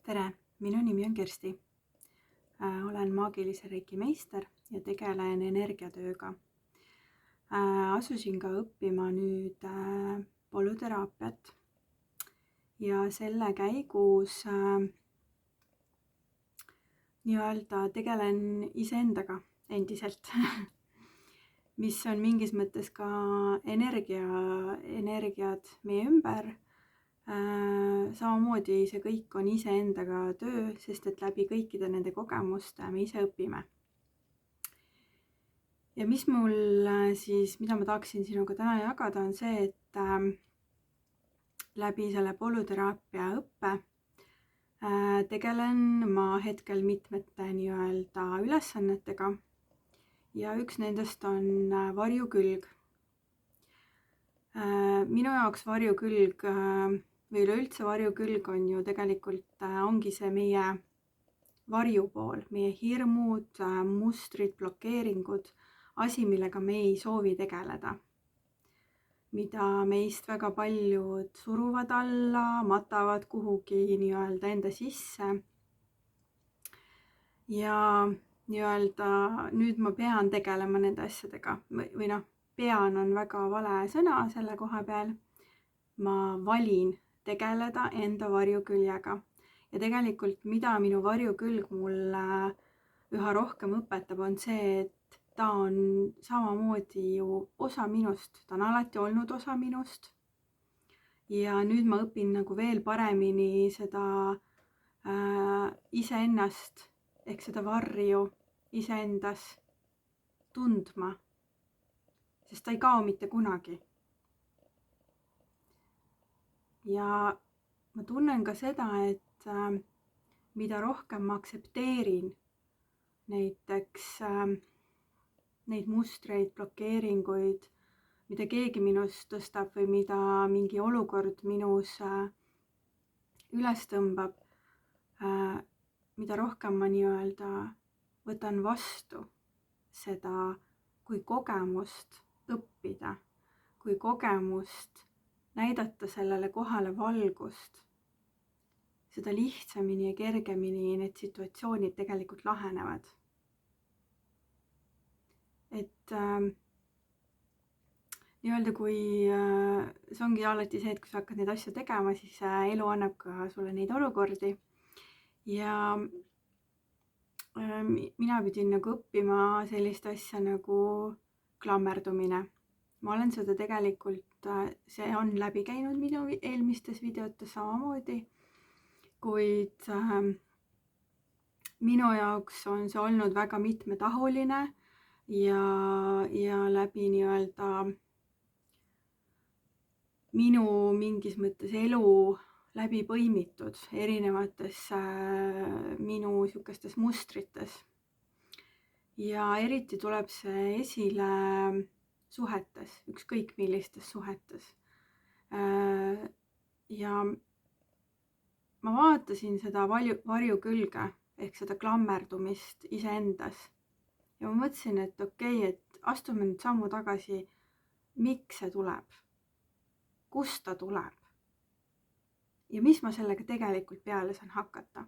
Tere, minu nimi on Kersti. Olen maagilise reiki meister ja tegelen energiatööga. Asusin ka õppima nüüd polüteraapiat ja selle käigus tegelen iseendaga endiselt, mis on mingis mõttes ka energiad meie ümber. Samamoodi see kõik on iseendaga töö, sest et läbi kõikide nende kogemuste me ise õpime. Ja mida ma tahaksin sinuga täna jagada, on see, et läbi selle polüteraapia õppe tegelen ma hetkel mitmete ülesannetega ja üks nendest on varjukülg. Minu jaoks varjukülg või üleüldse varjukülg on ju tegelikult ongi see meie varjupool, meie hirmud, mustrid, blokeeringud, asi, millega me ei soovi tegeleda, mida meist väga paljud suruvad alla, matavad kuhugi enda sisse. Ja nüüd ma pean tegelema nende asjadega või pean on väga vale sõna selle koha peal. Ma valin tegeleda enda varjuküljega ja tegelikult mida minu varjukülg mulle üha rohkem õpetab, on see, et ta on samamoodi ju osa minust, ta on alati olnud osa minust ja nüüd ma õpin veel paremini seda iseennast ehk seda varju iseendas tundma, sest ta ei kao mitte kunagi. Ja ma tunnen ka seda, et mida rohkem ma aktsepteerin näiteks neid mustreid, blokeeringuid, mida keegi minust tõstab või mida mingi olukord minus üles tõmbab, mida rohkem ma võtan vastu seda kui kogemust õppida, kui kogemust näidata sellele kohale valgust, seda lihtsamini ja kergemini need situatsioonid tegelikult lahenevad. Et kui see ongi alati see, et kui sa hakkad neid asju tegema, siis elu annab ka sulle neid olukordi. Ja mina pidin õppima sellist asja nagu klammerdumine. Ma olen seda tegelikult, see on läbi käinud minu eelmistes videotes samamoodi, kuid minu jaoks on see olnud väga mitmetahuline ja läbi minu mingis mõttes elu läbi põimitud erinevates minu sihukestes mustrites. Ja eriti tuleb see esile suhetes, ükskõik millistes suhetes. Ja ma vaatasin seda varjukülge ehk seda klammerdumist iseendas ja ma mõtlesin, et okei, et astume nüüd sammu tagasi, miks see tuleb, kust ta tuleb ja mis ma sellega tegelikult peale saan hakata.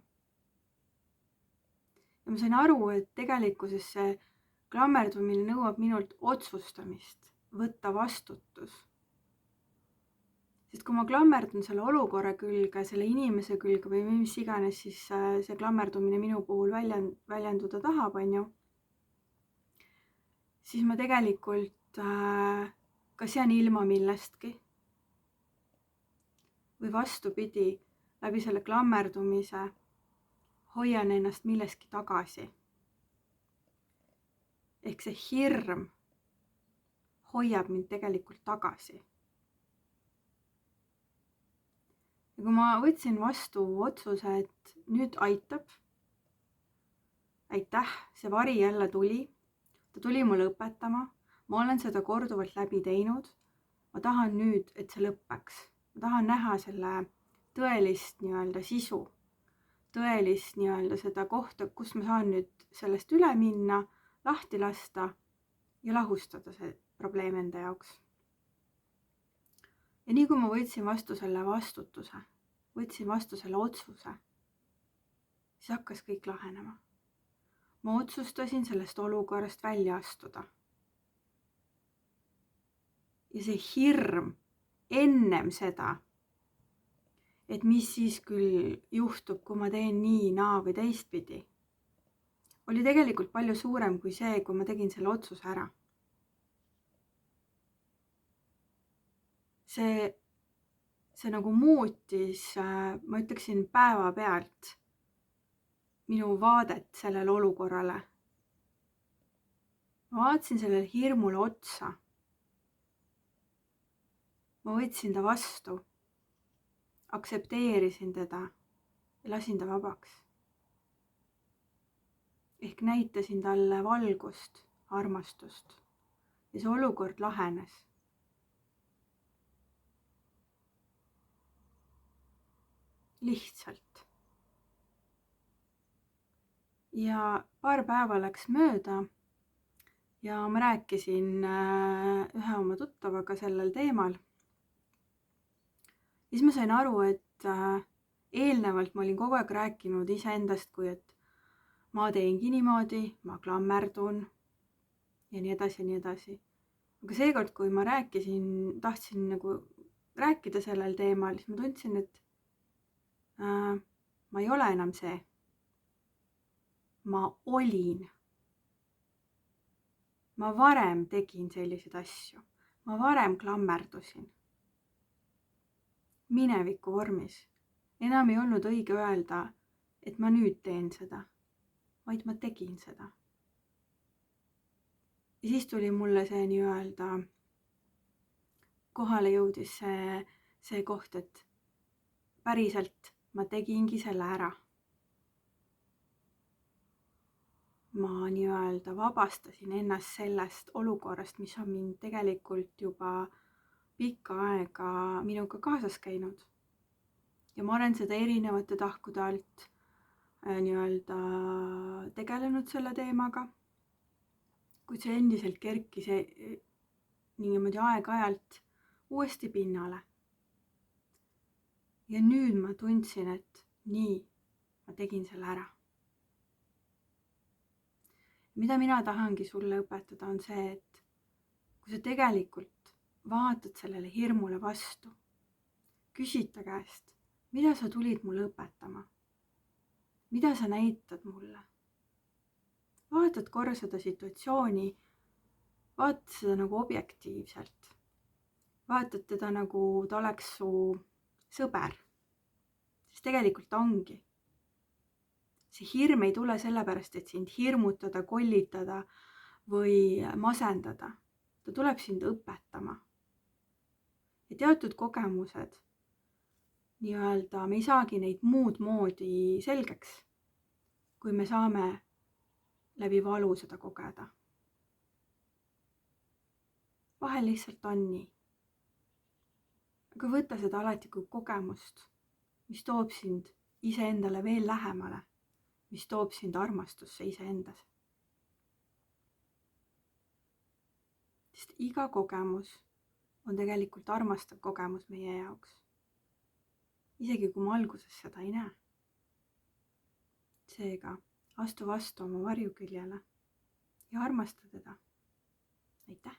Ja ma sain aru, et tegelikkuses see klammerdumine nõuab minult otsustamist, võtta vastutus. Sest kui ma klammerdun selle olukorra külge, selle inimese külge või mis iganes, siis see klammerdumine minu puhul väljenduda tahab, siis ma tegelikult kas jään ilma millestki või vastupidi, läbi selle klammerdumise hoian ennast millestki tagasi. Ehk see hirm hoiab mind tegelikult tagasi. Ja kui ma võtsin vastu otsuse, et nüüd aitab, aitäh, see vari jälle tuli, ta tuli mulle õpetama, ma olen seda korduvalt läbi teinud, ma tahan nüüd, et see lõppeks. Ma tahan näha selle tõelist sisu, tõelist seda kohta, kus ma saan nüüd sellest üle minna, lahti lasta ja lahustada see probleem enda jaoks. Ja nii kui ma võtsin vastu selle vastutuse, võtsin vastu selle otsuse, siis hakkas kõik lahenema. Ma otsustasin sellest olukorrast välja astuda. Ja see hirm ennem seda, et mis siis küll juhtub, kui ma teen nii, naa või teistpidi, oli tegelikult palju suurem kui see, kui ma tegin selle otsuse ära. See nagu muutis, ma ütleksin, päevapealt minu vaadet sellele olukorrale. Ma vaatasin sellele hirmule otsa. Ma võtsin ta vastu, aktsepteerisin teda ja lasin ta vabaks. Ehk näitasin talle valgust, armastust ja see olukord lahenes. Lihtsalt. Ja paar päeva läks mööda ja ma rääkisin ühe oma tuttavaga sellel teemal. Siis ma sain aru, et eelnevalt ma olin kogu aeg rääkinud iseendast, kui et ma teengi niimoodi, ma klammerdun ja nii edasi ja nii edasi. Aga seekord, kui ma tahtsin nagu rääkida sellel teemal, siis ma tundsin, et ma ei ole enam see. Ma olin. Ma varem tegin selliseid asju. Ma varem klammerdusin. Mineviku vormis. Enam ei olnud õige öelda, et ma nüüd teen seda, vaid ma tegin seda. Ja siis tuli mulle see nii-öelda, kohale jõudis see koht, et päriselt ma tegingi selle ära. Ma nii-öelda vabastasin ennast sellest olukorrast, mis on mind tegelikult juba pikka aega minuga kaasas käinud. Ja ma olen seda erinevate tahkude alt nii-öelda tegelenud selle teemaga, kuid see endiselt kerkis niimoodi aeg-ajalt uuesti pinnale. Ja nüüd ma tundsin, et nii, ma tegin selle ära. Mida mina tahangi sulle õpetada, on see, et kui sa tegelikult vaatad sellele hirmule vastu, küsid ta käest, mida sa tulid mulle õpetama? Mida sa näitad mulle? Vaatad korra seda situatsiooni, vaatad seda nagu objektiivselt. Vaatad teda nagu ta oleks su sõber, sest tegelikult ta ongi. See hirm ei tule sellepärast, et sind hirmutada, kollitada või masendada. Ta tuleb sind õpetama. Ja teatud kogemused, nii-öelda me ei saagi neid muud moodi selgeks, kui me saame läbi valu seda kogeda. Vahel lihtsalt on nii. Aga võta seda alati kui kogemust, mis toob sind iseendale veel lähemale, mis toob sind armastusse iseendas. Sest iga kogemus on tegelikult armastav kogemus meie jaoks. Isegi kui ma alguses seda ei näe. Seega astu vastu oma varjuküljele ja armasta teda. Aitäh!